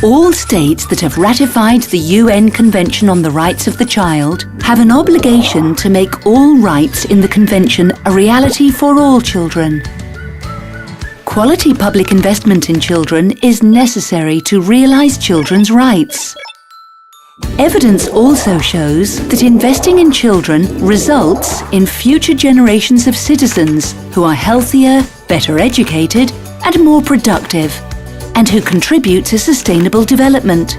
All states that have ratified the UN Convention on the Rights of the Child have an obligation to make all rights in the Convention a reality for all children. Quality public investment in children is necessary to realise children's rights. Evidence also shows that investing in children results in future generations of citizens who are healthier, better educated, and more productive, and who contribute to sustainable development.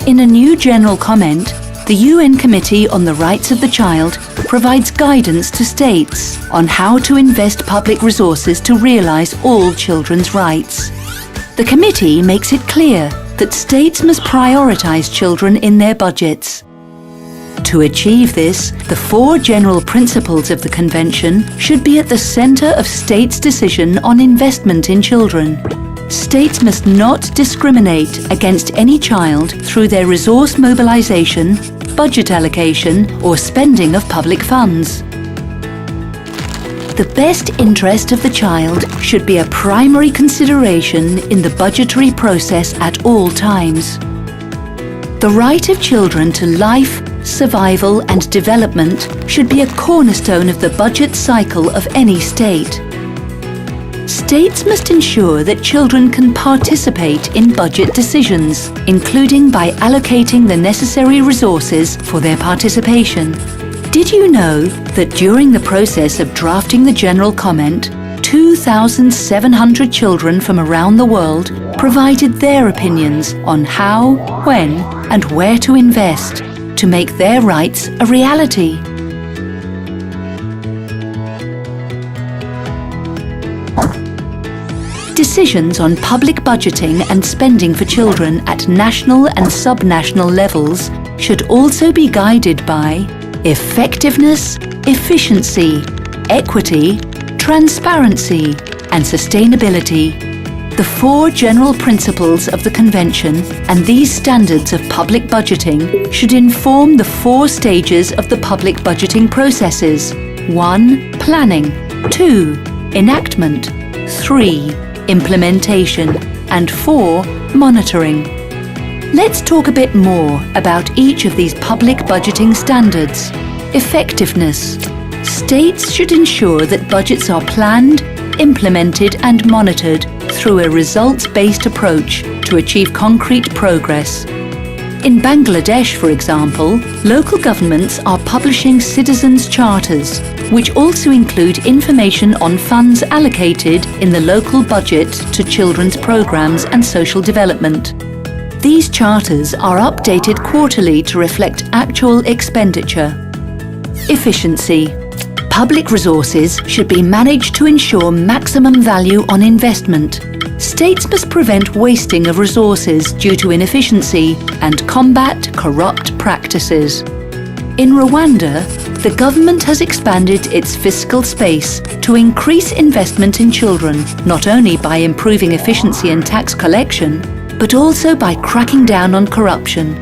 In a new general comment, the UN Committee on the Rights of the Child provides guidance to states on how to invest public resources to realise all children's rights. The committee makes it clear that states must prioritise children in their budgets. To achieve this, the 4 general principles of the Convention should be at the centre of states' decision on investment in children. States must not discriminate against any child through their resource mobilisation, budget allocation, or spending of public funds. The best interest of the child should be a primary consideration in the budgetary process at all times. The right of children to life, survival and development should be a cornerstone of the budget cycle of any state. States must ensure that children can participate in budget decisions, including by allocating the necessary resources for their participation. Did you know that during the process of drafting the General Comment, 2,700 children from around the world provided their opinions on how, when, and where to invest to make their rights a reality? Decisions on public budgeting and spending for children at national and subnational levels should also be guided by effectiveness, efficiency, equity, transparency, and sustainability. The 4 general principles of the Convention and these standards of public budgeting should inform the 4 stages of the public budgeting processes. 1. Planning. 2. Enactment. 3. Implementation. And 4. Monitoring. Let's talk a bit more about each of these public budgeting standards. Effectiveness. States should ensure that budgets are planned, implemented and monitored through a results-based approach to achieve concrete progress. In Bangladesh, for example, local governments are publishing citizens' charters, which also include information on funds allocated in the local budget to children's programs and social development. These charters are updated quarterly to reflect actual expenditure. Efficiency. Public resources should be managed to ensure maximum value on investment. States must prevent wasting of resources due to inefficiency and combat corrupt practices. In Rwanda, the government has expanded its fiscal space to increase investment in children, not only by improving efficiency and tax collection, but also by cracking down on corruption.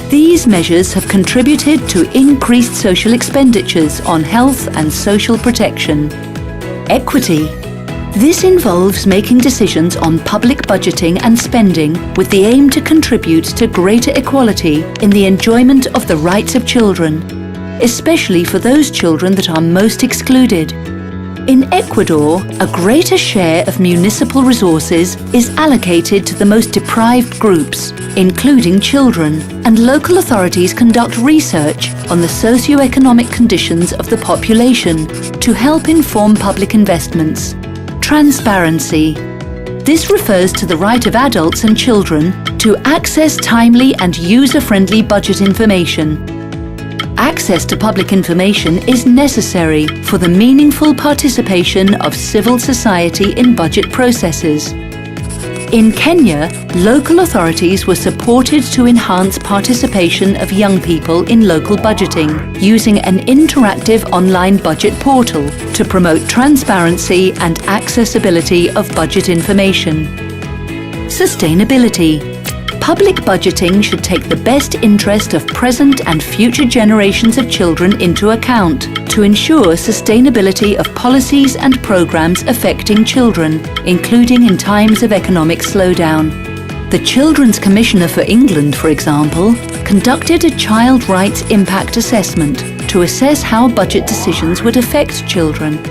These measures have contributed to increased social expenditures on health and social protection. Equity. This involves making decisions on public budgeting and spending with the aim to contribute to greater equality in the enjoyment of the rights of children, especially for those children that are most excluded. In Ecuador, a greater share of municipal resources is allocated to the most deprived groups, including children, and local authorities conduct research on the socio-economic conditions of the population to help inform public investments. Transparency. This refers to the right of adults and children to access timely and user-friendly budget information. Access to public information is necessary for the meaningful participation of civil society in budget processes. In Kenya, local authorities were supported to enhance participation of young people in local budgeting, using an interactive online budget portal to promote transparency and accessibility of budget information. Sustainability. Public budgeting should take the best interest of present and future generations of children into account to ensure sustainability of policies and programs affecting children, including in times of economic slowdown. The Children's Commissioner for England, for example, conducted a child rights impact assessment to assess how budget decisions would affect children.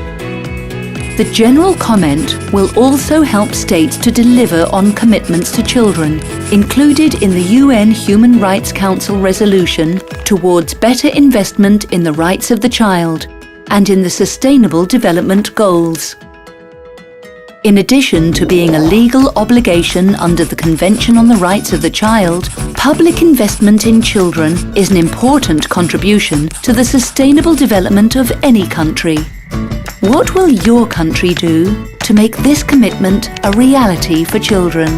The general comment will also help states to deliver on commitments to children, included in the UN Human Rights Council resolution towards better investment in the rights of the child and in the Sustainable Development Goals. In addition to being a legal obligation under the Convention on the Rights of the Child, public investment in children is an important contribution to the sustainable development of any country. What will your country do to make this commitment a reality for children?